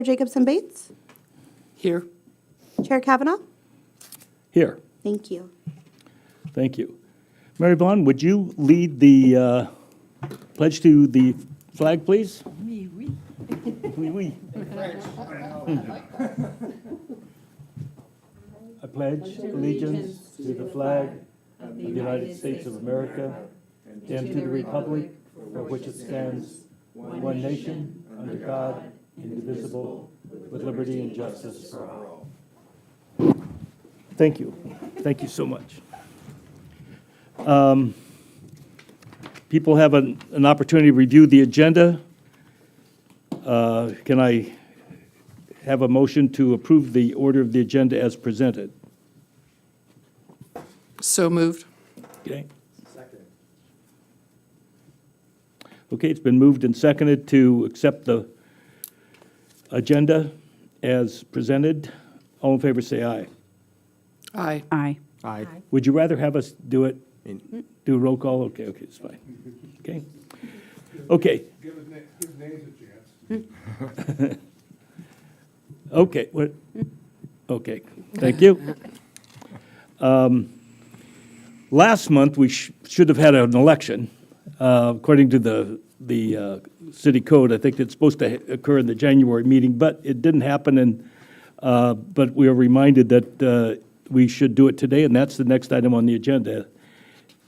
Jacobson Bates? Here. Chair Kavanaugh? Here. Thank you. Thank you. Mary Vaughn, would you lead the pledge to the flag, please? Oui, oui. Oui, oui. I pledge allegiance to the flag of the United States of America and to the republic for which it stands, one nation, under God, indivisible, with liberty and justice for all. Thank you. Thank you so much. People have an opportunity to review the agenda. Can I have a motion to approve the order of the agenda as presented? So moved. Okay. Okay, it's been moved and seconded to accept the agenda as presented. All in favor, say aye. Aye. Aye. Aye. Would you rather have us do it, do a roll call? Okay, it's fine. Okay. Okay. Give names a chance. Okay, what? Okay, thank you. Last month, we should have had an election. According to the city code, I think it's supposed to occur in the January meeting, but it didn't happen, and but we are reminded that we should do it today, and that's the next item on the agenda.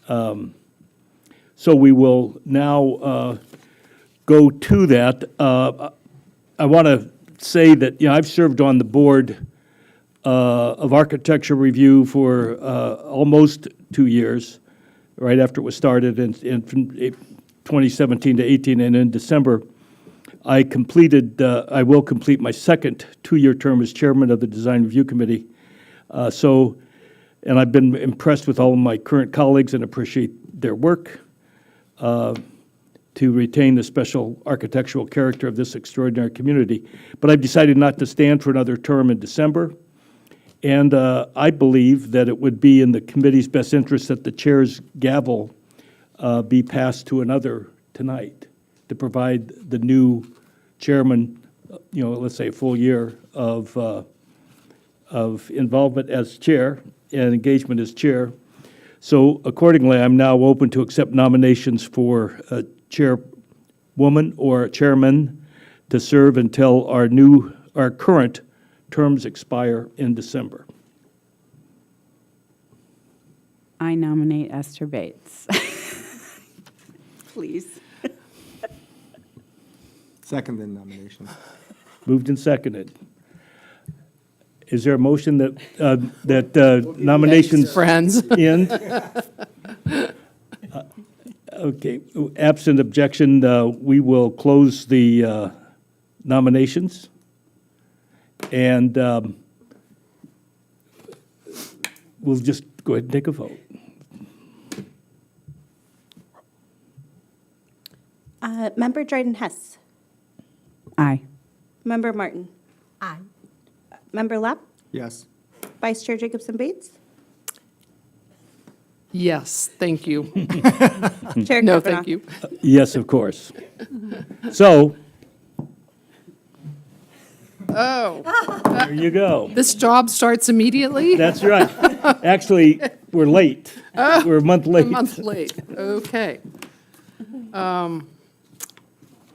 So we will now go to that. I want to say that, you know, I've served on the board of architecture review for almost 2 years, right after it was started, and from 2017 to 18, and in December, I will complete my second 2-year term as chairman of the Design Review Committee. And I've been impressed with all of my current colleagues and appreciate their work to retain the special architectural character of this extraordinary community. But I've decided not to stand for another term in December. And I believe that it would be in the committee's best interest that the chair's gavel be passed to another tonight to provide the new chairman, you know, let's say a full year of involvement as chair and engagement as chair. So accordingly, I'm now open to accept nominations for a chairwoman or a chairman to serve until our current terms expire in December. I nominate Esther Bates. Please. Second the nomination. Moved and seconded. Is there a motion that nominations Friends. end? Okay, absent objection, we will close the nominations. And we'll just go ahead and take a vote. Member Dryden-Hess? Aye. Member Martin? Aye. Member Lapp? Yes. Vice Chair Jacobson Bates? Yes, thank you. Chair No, Kavanaugh? thank you. Yes, of course. So, Oh, there you go. this job starts immediately? That's right. Actually, we're late. We're a month A late. month late, okay.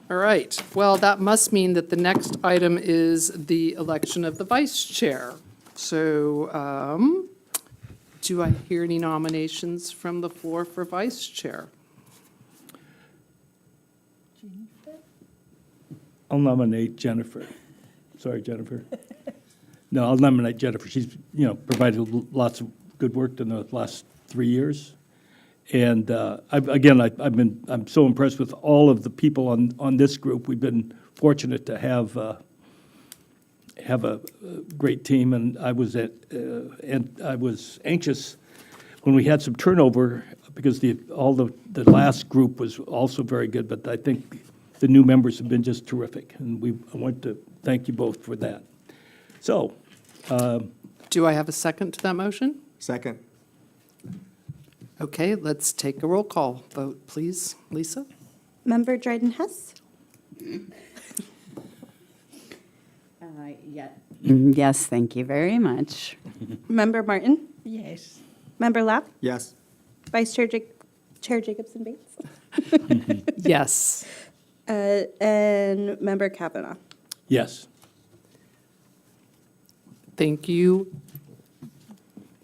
All right, well, that must mean that the next item is the election of the vice chair. So, do I hear any nominations from the floor for vice chair? I'll nominate Jennifer. Sorry, Jennifer. No, I'll nominate Jennifer. She's, you know, provided lots of good work in the last 3 years. And I'm so impressed with all of the people on this group. We've been fortunate to have a great team, and I was anxious when we had some turnover because the last group was also very good. But I think the new members have been just terrific, and I want to thank you both for that. So, Do I have a second to that motion? Second. Okay, let's take a roll call vote, please. Lisa? Member Dryden-Hess? Yes, thank you very much. Member Martin? Yes. Member Lapp? Yes. Vice Chair Chair Jacobson Bates? Yes. And Member Kavanaugh? Yes. Thank you,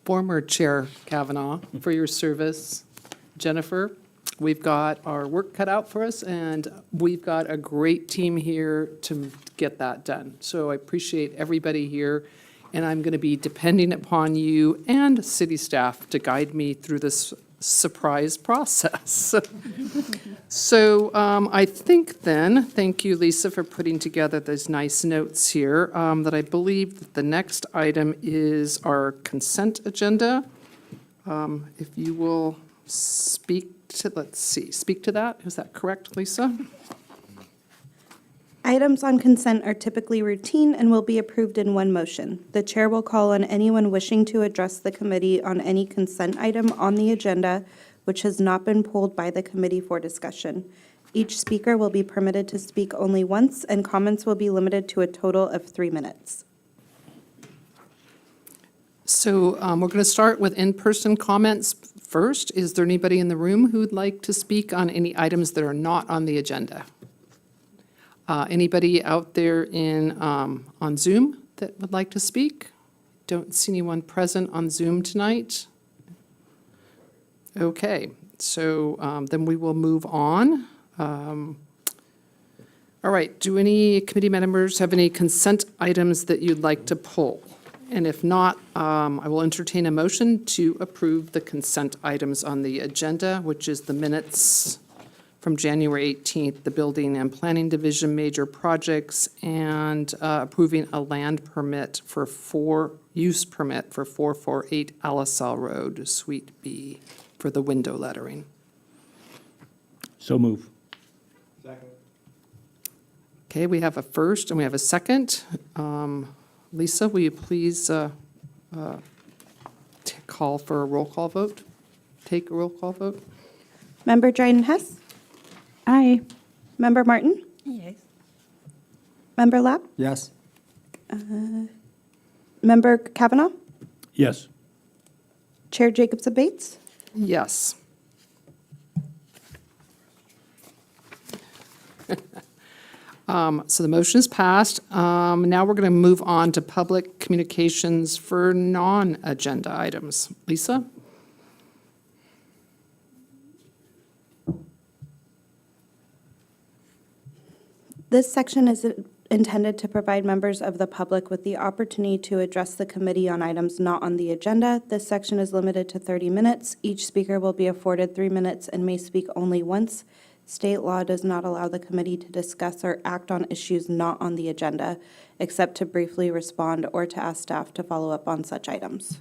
former Chair Kavanaugh, for your service. Jennifer, we've got our work cut out for us, and we've got a great team here to get that done. So I appreciate everybody here, and I'm going to be depending upon you and city staff to guide me through this surprise process. So I think then, thank you, Lisa, for putting together those nice notes here, that I believe that the next item is our consent agenda. If you will speak to, speak to that. Is that correct, Lisa? Items on consent are typically routine and will be approved in one motion. The chair will call on anyone wishing to address the committee on any consent item on the agenda which has not been pulled by the committee for discussion. Each speaker will be permitted to speak only once, and comments will be limited to a total of 3 minutes. So we're going to start with in-person comments first. Is there anybody in the room who would like to speak on any items that are not on the agenda? Anybody out there on Zoom that would like to speak? Don't see anyone present on Zoom tonight. Okay, so then we will move on. All right, do any committee members have any consent items that you'd like to pull? And if not, I will entertain a motion to approve the consent items on the agenda, which is the minutes from January 18th, the Building and Planning Division major projects, and approving a land permit use permit for 448 Alisal Road, Suite B, for the window lettering. So move. Second. Okay, we have a first and we have a second. Lisa, will you please call for a roll call vote? Take a roll call vote? Member Dryden Hess? Aye. Member Martin? Yes. Member Lapp? Yes. Member Kavanaugh? Yes. Chair Jacobson Bates? Yes. So the motion is passed. Now we're going to move on to public communications for non-agenda items. Lisa? This section is intended to provide members of the public with the opportunity to address the committee on items not on the agenda. This section is limited to 30 minutes. Each speaker will be afforded 3 minutes and may speak only once. State law does not allow the committee to discuss or act on issues not on the agenda, except to briefly respond or to ask staff to follow up on such items.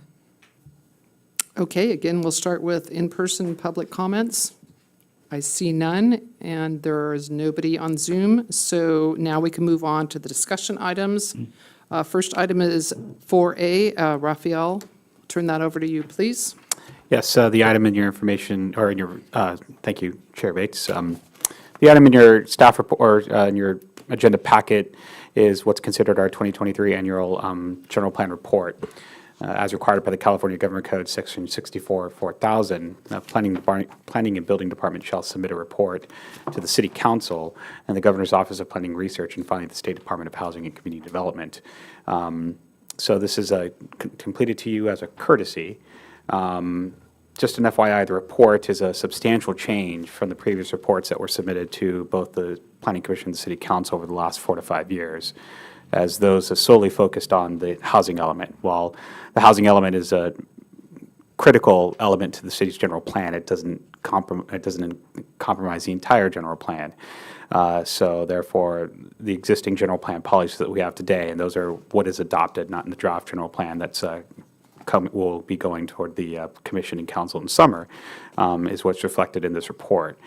Okay, again, we'll start with in-person public comments. I see none, and there is nobody on Zoom, so now we can move on to the discussion items. First item is 4A. Raphael, turn that over to you, please. Yes, the item in your information, or in your, thank you, Chair Bates. The item in your staff report, or in your agenda packet is what's considered our 2023 annual general plan report. As required by the California Government Code, Section 64-4000, Planning and Building Department shall submit a report to the City Council and the Governor's Office of Planning Research and finally the State Department of Housing and Community Development. So this is completed to you as a courtesy. Just an FYI, the report is a substantial change from the previous reports that were submitted to both the Planning Commission and the City Council over the last 4 to 5 years, as those are solely focused on the housing element. While the housing element is a critical element to the city's general plan, it doesn't compromise the entire general plan. So therefore, the existing general plan policies that we have today, and those are what is adopted, not in the draft general plan that's will be going toward the Commission and Council in summer, is what's reflected in this report.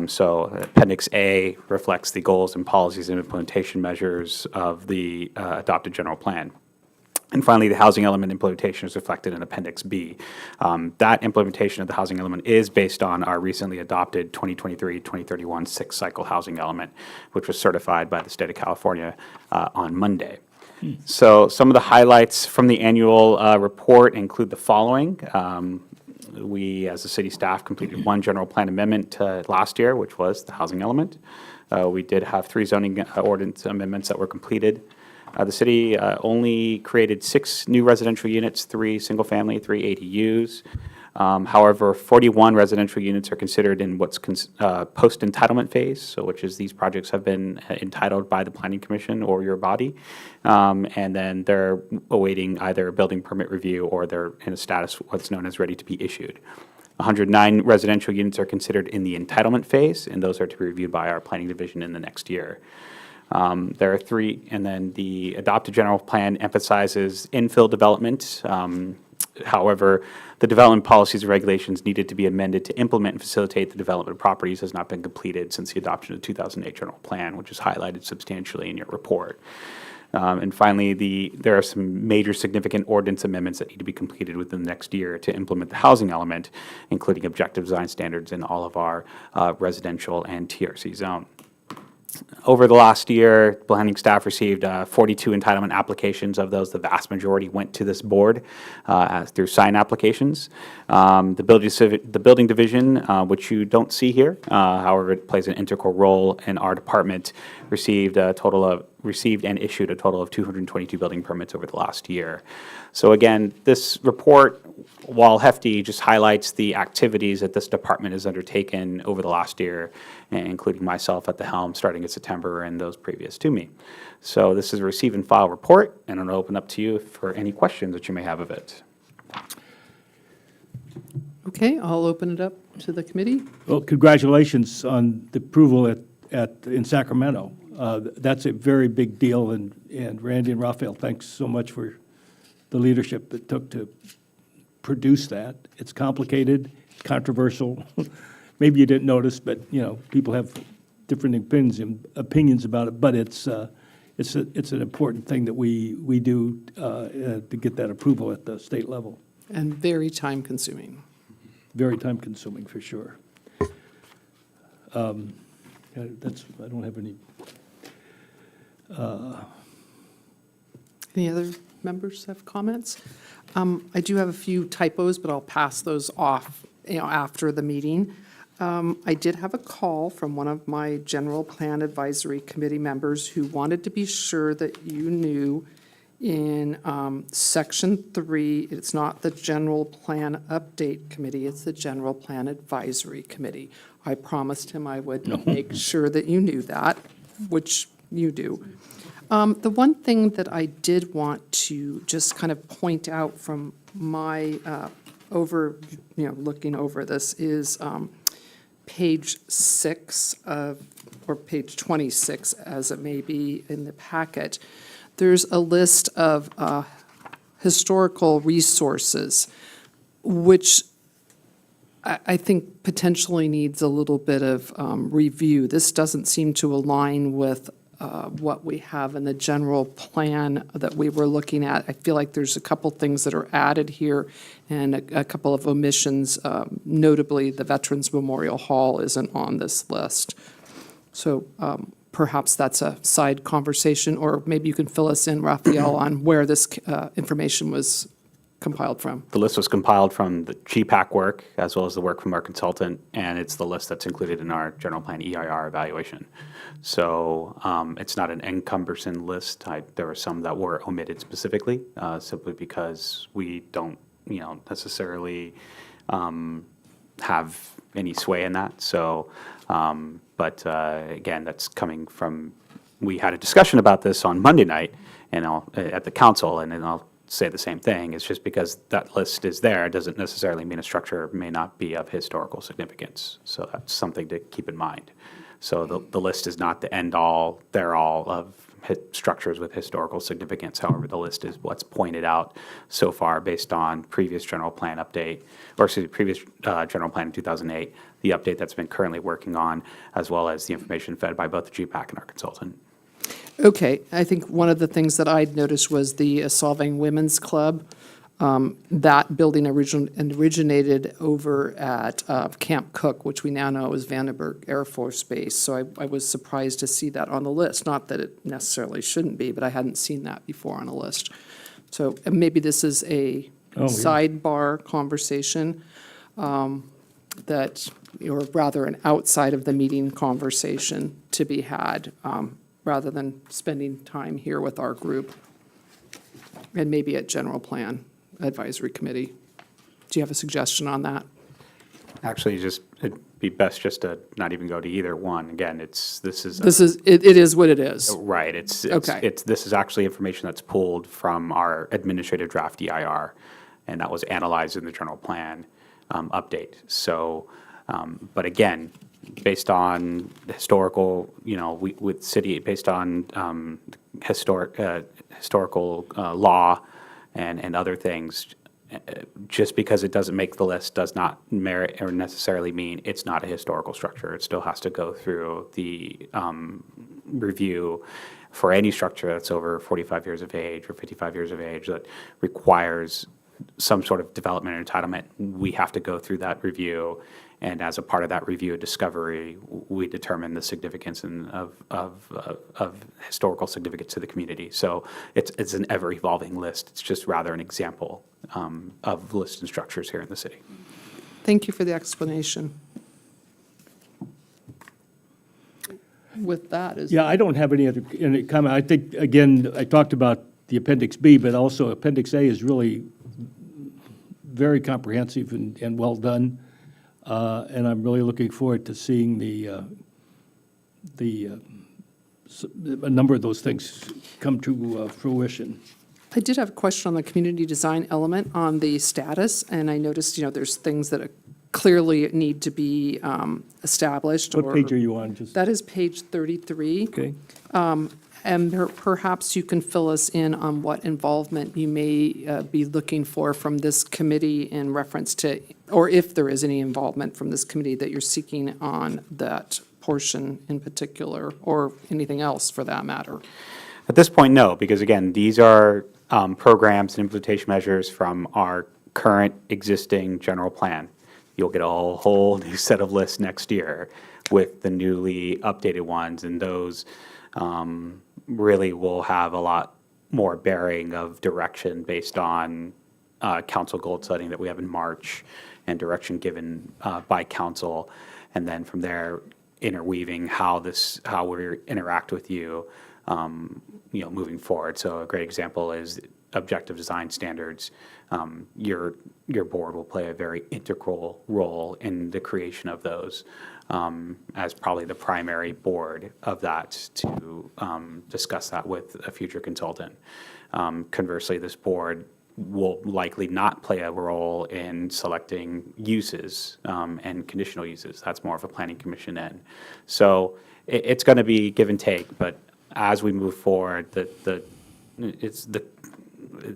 So Appendix A reflects the goals and policies and implementation measures of the adopted general plan. And finally, the housing element implementation is reflected in Appendix B. That implementation of the housing element is based on our recently adopted 2023-2031 sixth cycle housing element, which was certified by the state of California on Monday. So some of the highlights from the annual report include the following. We, as a city staff, completed one general plan amendment last year, which was the housing element. We did have 3 zoning ordinance amendments that were completed. The city only created 6 new residential units, 3 single-family, 3 ADUs. However, 41 residential units are considered in what's post-entitlement phase, so which is these projects have been entitled by the Planning Commission or your body, and then they're awaiting either a building permit review or they're in a status what's known as ready to be issued. 109 residential units are considered in the entitlement phase, and those are to be reviewed by our planning division in the next year. There are 3, and then the adopted general plan emphasizes infill development. However, the development policies and regulations needed to be amended to implement and facilitate the development of properties has not been completed since the adoption of the 2008 general plan, which is highlighted substantially in your report. And finally, there are some major significant ordinance amendments that need to be completed within the next year to implement the housing element, including objective design standards in all of our residential and TRC zone. Over the last year, planning staff received 42 entitlement applications. Of those, the vast majority went to this board through sign applications. The building division, which you don't see here, however, it plays an integral role in our department, received and issued a total of 222 building permits over the last year. So again, this report, while hefty, just highlights the activities that this department has undertaken over the last year, including myself at the helm starting in September and those previous to me. So this is a receive and file report, and I'm going to open up to you for any questions that you may have of it. Okay, I'll open it up to the committee. Well, congratulations on the approval in Sacramento. That's a very big deal, and Randy and Raphael, thanks so much for the leadership it took to produce that. It's complicated, controversial. Maybe you didn't notice, but people have different opinions about it. But it's an important thing that we do to get that approval at the state level. And very time-consuming. Very time consuming for sure. I don't have any. Any other members have comments? I do have a few typos, but I'll pass those off, after the meeting. I did have a call from one of my General Plan Advisory Committee members who wanted to be sure that you knew in Section 3, it's not the General Plan Update Committee, it's the General Plan Advisory Committee. I promised him I would make sure that you knew that, which you do. The one thing that I did want to just kind of point out from my looking over this is page 6 or page 26, as it may be in the packet. There's a list of historical resources, which I think potentially needs a little bit of review. This doesn't seem to align with what we have in the general plan that we were looking at. I feel like there's a couple things that are added here and a couple of omissions. Notably, the Veterans Memorial Hall isn't on this list. So perhaps that's a side conversation, or maybe you can fill us in, Raphael, on where this information was compiled from. The list was compiled from the GPAC work, as well as the work from our consultant, and it's the list that's included in our general plan EIR evaluation. So it's not an encumbersome list. There were some that were omitted specifically, simply because we don't, necessarily have any sway in that. So, but again, that's coming from, we had a discussion about this on Monday night and at the council, and then I'll say the same thing. It's just because that list is there doesn't necessarily mean a structure may not be of historical significance. So that's something to keep in mind. So the list is not the end-all, they're-all of structures with historical significance. However, the list is what's pointed out so far based on previous general plan update, or excuse me, previous general plan in 2008, the update that's been currently working on, as well as the information fed by both the GPAC and our consultant. Okay, I think one of the things that I'd noticed was the Solvang Women's Club. That building originated over at Camp Cook, which we now know is Vandenberg Air Force Base. So I was surprised to see that on the list. Not that it necessarily shouldn't be, but I hadn't seen that before on a list. So maybe this is a Oh, yeah. sidebar conversation that, or rather an outside of the meeting conversation to be had, rather than spending time here with our group. And maybe at general plan advisory committee. Do you have a suggestion on that? Actually, it'd be best just to not even go to either one. Again, this is. It is what it is. Right, Okay. this is actually information that's pulled from our administrative draft EIR, and that was analyzed in the general plan update. So, but again, based on historical, with city, based on historical law and other things, just because it doesn't make the list does not merit or necessarily mean it's not a historical structure. It still has to go through the review for any structure that's over 45 years of age or 55 years of age that requires some sort of development or entitlement. We have to go through that review, and as a part of that review and discovery, we determine the significance of historical significance to the community. So it's an ever-evolving list. It's just rather an example of lists and structures here in the city. Thank you for the explanation. With that, Yeah, I don't have any comment. I think, again, I talked about the Appendix B, but also Appendix A is really very comprehensive and well done. And I'm really looking forward to seeing a number of those things come to fruition. I did have a question on the community design element on the status, and I noticed, there's things that clearly need to be established. What page are you on? Just That is page 33. okay. And perhaps you can fill us in on what involvement you may be looking for from this committee in reference to, or if there is any involvement from this committee that you're seeking on that portion in particular, or anything else for that matter. At this point, no, because again, these are programs and implementation measures from our current existing general plan. You'll get a whole new set of lists next year with the newly updated ones, and those really will have a lot more bearing of direction based on council goal setting that we have in March and direction given by council, and then from there interweaving how we interact with you, moving forward. So a great example is objective design standards. Your board will play a very integral role in the creation of those, as probably the primary board of that to discuss that with a future consultant. Conversely, this board will likely not play a role in selecting uses and conditional uses. That's more of a planning commission end. So it's going to be give and take, but as we move forward, it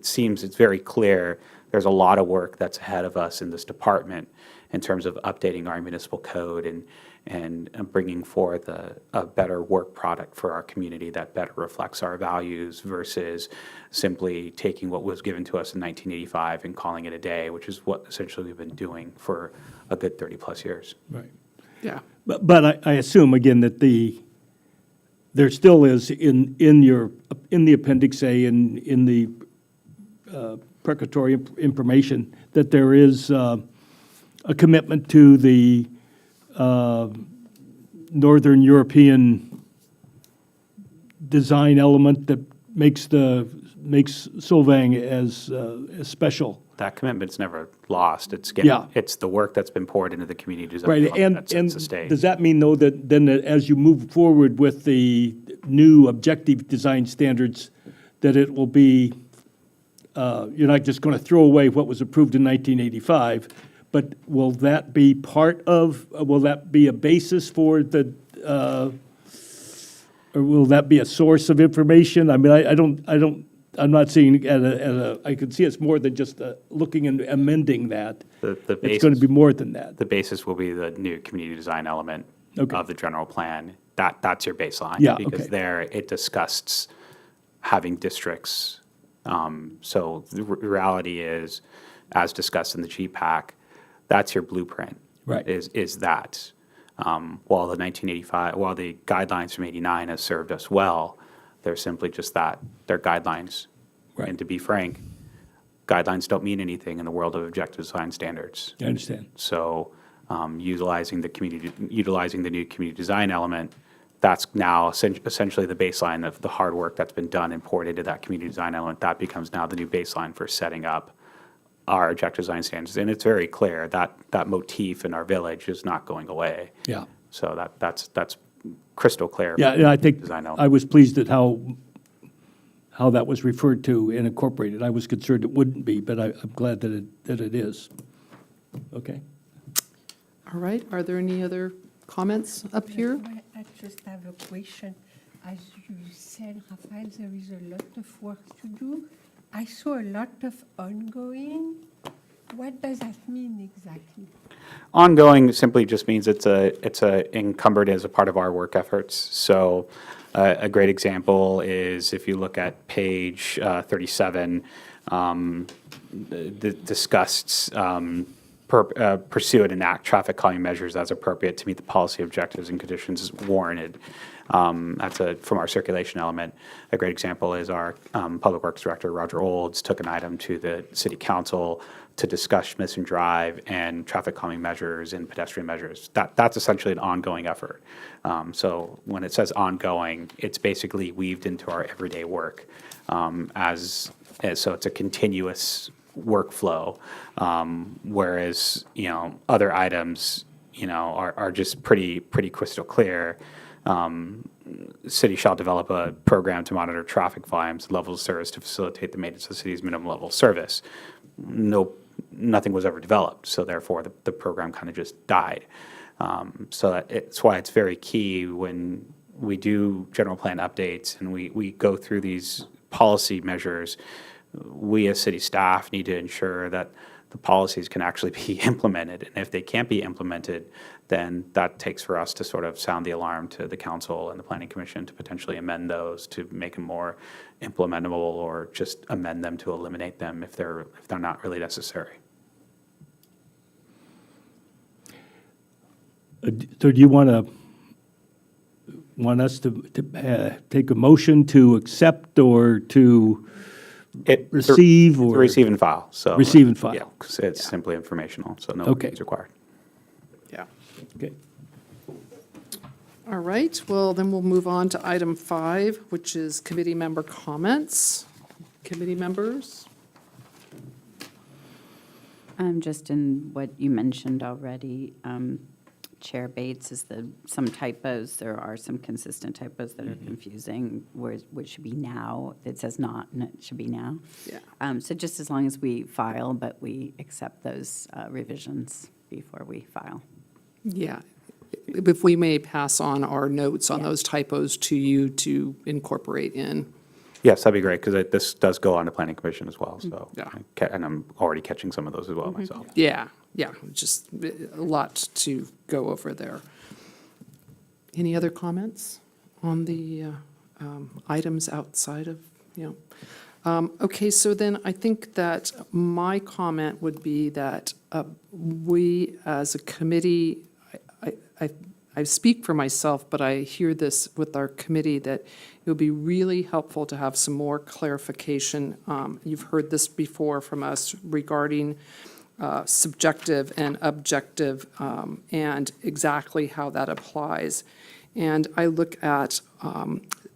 seems it's very clear there's a lot of work that's ahead of us in this department in terms of updating our municipal code and bringing forth a better work product for our community that better reflects our values versus simply taking what was given to us in 1985 and calling it a day, which is what essentially we've been doing for a good 30-plus years. Right. Yeah. But I assume, again, that there still is in the Appendix A, in the precatory information, that there is a commitment to the Northern European design element that makes Solvang as special. That commitment's never lost. It's the work that's been poured into the community design Right, that and sets the stage. does that mean, though, that as you move forward with the new objective design standards, that it will be, you're not just going to throw away what was approved in 1985, but will that be will that be a basis for the, or will that be a source of information? I mean, I'm not seeing I can see it's more than just looking and amending that. It's going to be more than that. The basis will be the new community design element of the general plan. That's your baseline. Yeah, Because okay. there it discussed having districts So the reality is, as discussed in the GPAC, that's your blueprint. Right. Is that. While the guidelines from '89 has served us well, they're simply just that, they're guidelines. Right. And to be frank, guidelines don't mean anything in the world of objective design standards. I understand. So utilizing the new community design element, that's now essentially the baseline of the hard work that's been done and poured into that community design element. That becomes now the new baseline for setting up our objective design standards. And it's very clear that that motif in our village is not going away. Yeah. So that's crystal clear. Yeah, and I think Design element. I was pleased at how that was referred to and incorporated. I was concerned it wouldn't be, but I'm glad that it is. Okay. All right, are there any other comments up here? I just have a question. As you said, Raphael, there is a lot of work to do. I saw a lot of ongoing. What does that mean exactly? Ongoing simply just means it's encumbered as a part of our work efforts. So a great example is if you look at page 37, discussed pursue and enact traffic calming measures as appropriate to meet the policy objectives and conditions as warranted. That's from our circulation element. A great example is our Public Works Director, Roger Olds, took an item to the City Council to discuss Schmitz and Drive and traffic calming measures and pedestrian measures. That's essentially an ongoing effort. So when it says ongoing, it's basically weaved into our everyday work so it's a continuous workflow, whereas other items are just pretty crystal clear. City shall develop a program to monitor traffic volumes and levels of service to facilitate the maintenance of the city's minimum level of service. Nothing was ever developed, so therefore the program kind of just died. So it's why it's very key when we do general plan updates and we go through these policy measures. We as city staff need to ensure that the policies can actually be implemented. And if they can't be implemented, then that takes for us to sort of sound the alarm to the council and the planning commission to potentially amend those to make them more implementable or just amend them to eliminate them if they're not really necessary. So do you want us to take a motion to accept or to receive or? To receive and file, so. Receive and file. Yeah, 'cause it's simply informational, so no Okay. is required. Yeah. Okay. All right, well, then we'll move on to item 5, which is committee member comments. Committee members? Just in what you mentioned already, Chair Bates, some typos, there are some consistent typos that are confusing, which should be now. It says not, and it should be now. Yeah. So just as long as we file, but we accept those revisions before we file. Yeah. If we may pass on our notes on Yeah. those typos to you to incorporate in. Yes, that'd be great, because this does go on to planning commission as well, so. Yeah. And I'm already catching some of those as well myself. Yeah, just a lot to go over there. Any other comments on the items outside of, okay, so then I think that my comment would be that we, as a committee, I speak for myself, but I hear this with our committee, that it would be really helpful to have some more clarification. You've heard this before from us regarding subjective and objective and exactly how that applies. And I look at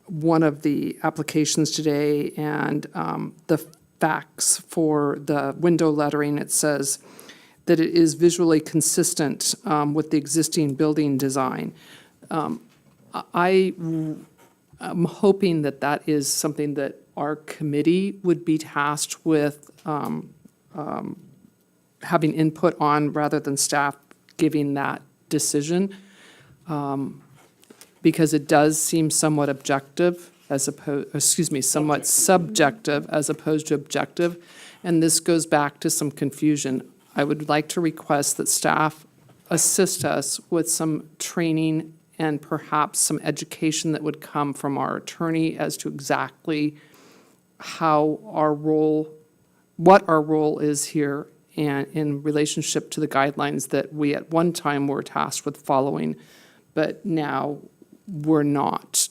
one of the applications today and the facts for the window lettering. It says that it is visually consistent with the existing building design. I'm hoping that that is something that our committee would be tasked with having input on rather than staff giving that decision. Because it does seem somewhat objective somewhat subjective as opposed to objective. And this goes back to some confusion. I would like to request that staff assist us with some training and perhaps some education that would come from our attorney as to exactly how our role, what our role is here and in relationship to the guidelines that we at one time were tasked with following, but now we're not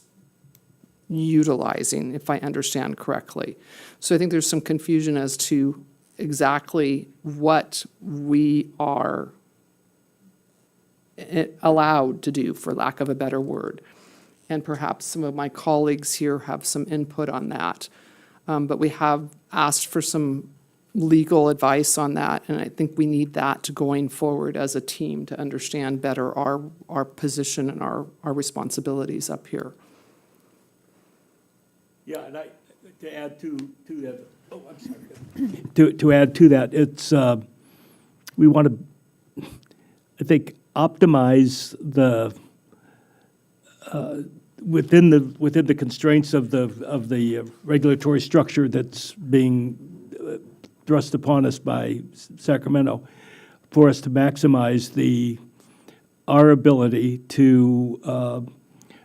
utilizing, if I understand correctly. So I think there's some confusion as to exactly what we are allowed to do, for lack of a better word. And perhaps some of my colleagues here have some input on that. But we have asked for some legal advice on that, and I think we need that going forward as a team to understand better our position and our responsibilities up here. Yeah, and to add to that, oh, I'm sorry. To add to that, it's, we want to, I think, optimize the, within the constraints of the regulatory structure that's being thrust upon us by Sacramento, for us to maximize our ability to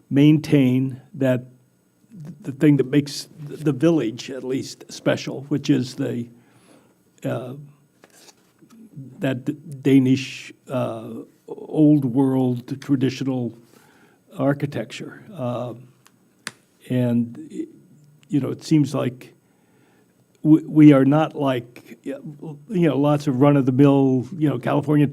maintain that, the thing that makes the village at least special, which is that Danish old world traditional architecture. And, you know, it seems like we are not like, lots of run-of-the-mill, California,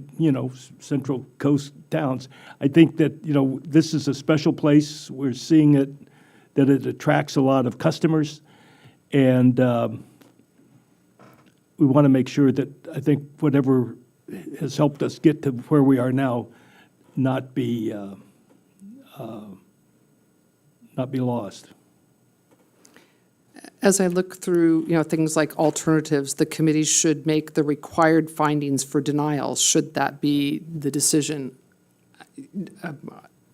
Central Coast towns. I think that, this is a special place. We're seeing it, that it attracts a lot of customers. And we want to make sure that, I think, whatever has helped us get to where we are now, not be lost. As I look through, things like alternatives, the committee should make the required findings for denial, should that be the decision.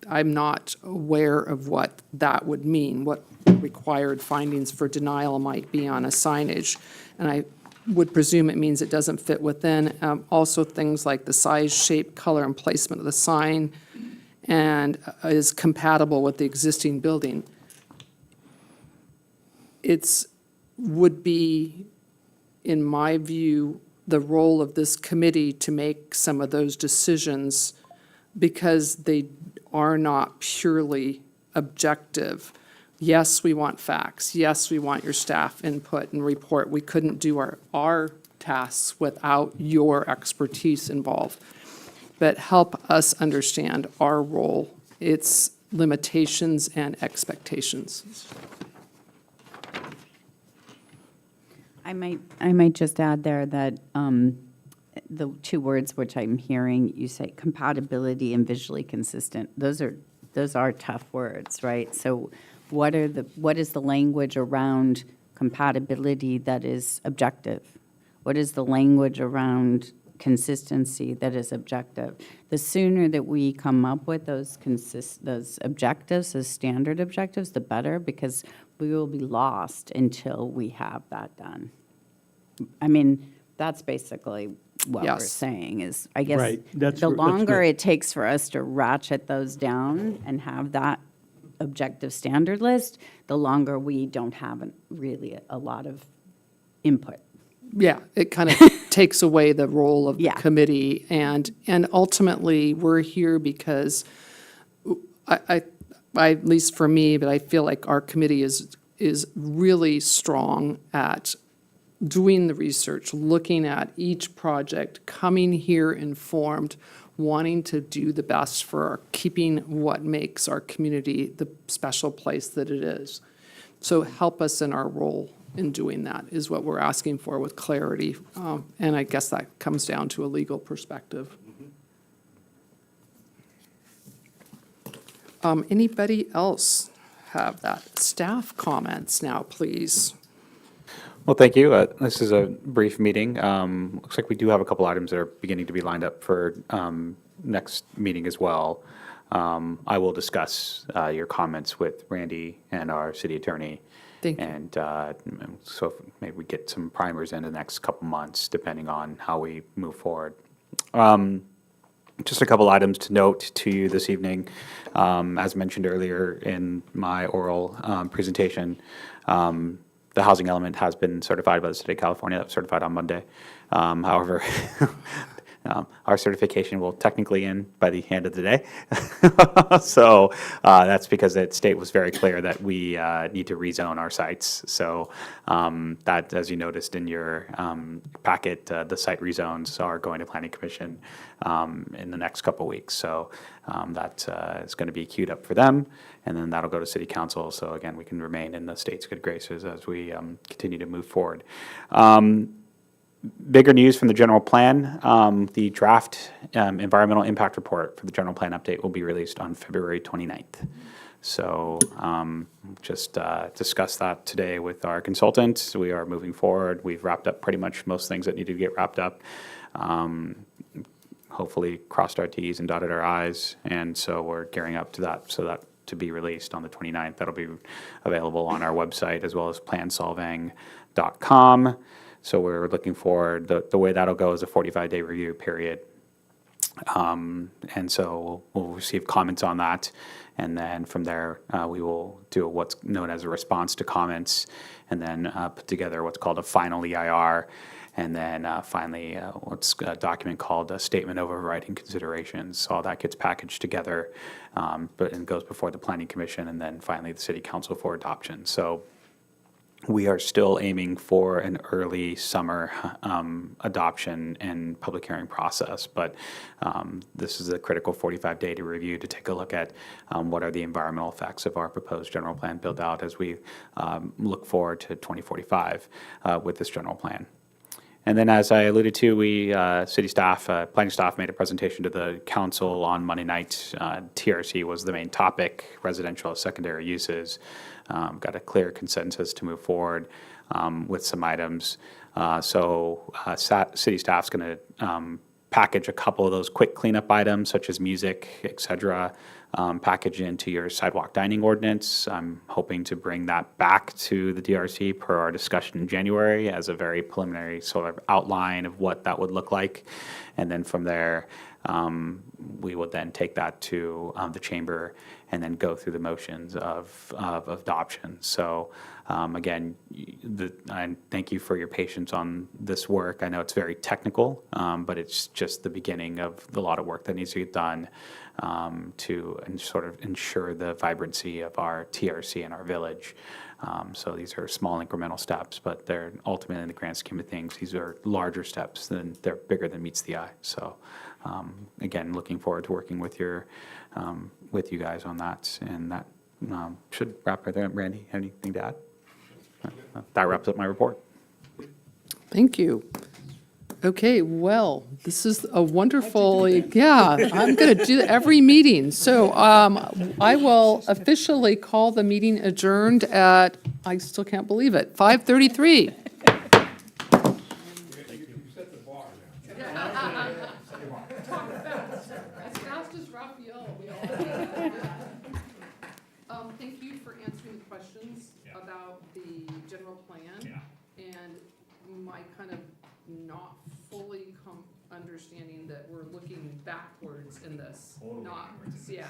I'm not aware of what that would mean, what required findings for denial might be on a signage. And I would presume it means it doesn't fit within. Also, things like the size, shape, color, and placement of the sign, and is compatible with the existing building. Would be, in my view, the role of this committee to make some of those decisions, because they are not purely objective. Yes, we want facts. Yes, we want your staff input and report. We couldn't do our tasks without your expertise involved. But help us understand our role, its limitations and expectations. I might just add there that the two words which I'm hearing you say, compatibility and visually consistent, those are tough words, right? So what is the language around compatibility that is objective? What is the language around consistency that is objective? The sooner that we come up with those objectives, those standard objectives, the better, because we will be lost until we have that done. I mean, that's basically what we're Yes. saying is, I guess, Right. That's the good. longer it takes for us to ratchet those down and have that objective standard list, the longer we don't have really a lot of input. Yeah, it kind of takes away the role of the Yeah. committee, and ultimately, we're here because I, at least for me, but I feel like our committee is really strong at doing the research, looking at each project, coming here informed, wanting to do the best for keeping what makes our community the special place that it is. So help us in our role in doing that is what we're asking for with clarity. And I guess that comes down to a legal perspective. Anybody else have that? Staff comments now, please. Well, thank you. This is a brief meeting. Looks like we do have a couple items that are beginning to be lined up for next meeting as well. I will discuss your comments with Randy and our city attorney. Thank you. And so maybe we get some primers in the next couple months, depending on how we move forward. Just a couple items to note to you this evening. As mentioned earlier in my oral presentation, The housing element has been certified by the state of California. That was certified on Monday. However, our certification will technically end by the end of the day. So that's because the state was very clear that we need to rezone our sites. So that, as you noticed in your packet, the site rezones are going to Planning Commission in the next couple weeks. So that is going to be queued up for them, and then that'll go to City Council. So again, we can remain in the state's good graces as we continue to move forward. Bigger news from the general plan. The draft environmental impact report for the general plan update will be released on February 29th. So just discussed that today with our consultant. We are moving forward. We've wrapped up pretty much most things that needed to get wrapped up. Hopefully crossed our T's and dotted our I's. And so we're gearing up to that, so that to be released on the 29th. That'll be available on our website as well as plansolvang.com. So we're looking forward. The way that'll go is a 45-day review period. And so we'll receive comments on that. And then from there, we will do what's known as a response to comments, and then put together what's called a final EIR. And then finally, what's a document called a statement of overriding considerations. All that gets packaged together, and goes before the Planning Commission, and then finally the City Council for adoption. So we are still aiming for an early summer adoption and public hearing process, but this is a critical 45-day to review to take a look at what are the environmental effects of our proposed general plan build out as we look forward to 2045 with this general plan. And then, as I alluded to, we, city staff, planning staff made a presentation to the council on Monday night. TRC was the main topic, residential secondary uses. Got a clear consensus to move forward with some items. City staff's going to package a couple of those quick cleanup items, such as music, et cetera, package into your sidewalk dining ordinance. I'm hoping to bring that back to the DRC per our discussion in January as a very preliminary sort of outline of what that would look like. And then from there, we will then take that to the chamber and then go through the motions of adoption. So again, I thank you for your patience on this work. I know it's very technical, but it's just the beginning of a lot of work that needs to get done to sort of ensure the vibrancy of our TRC and our village. So these are small incremental steps, but they're ultimately, in the grand scheme of things, these are larger steps, they're bigger than meets the eye. So again, looking forward to working with you guys on that. And that should wrap right there. Randy, anything to add? That wraps up my report. Thank you. Okay, well, this is a wonderful, yeah, I'm going to do every meeting. So I will officially call the meeting adjourned at, I still can't believe it, 5:33. As fast as Raphael. Thank you for answering the questions about the general plan and my kind of not fully understanding that we're looking backwards in this. Not, yeah.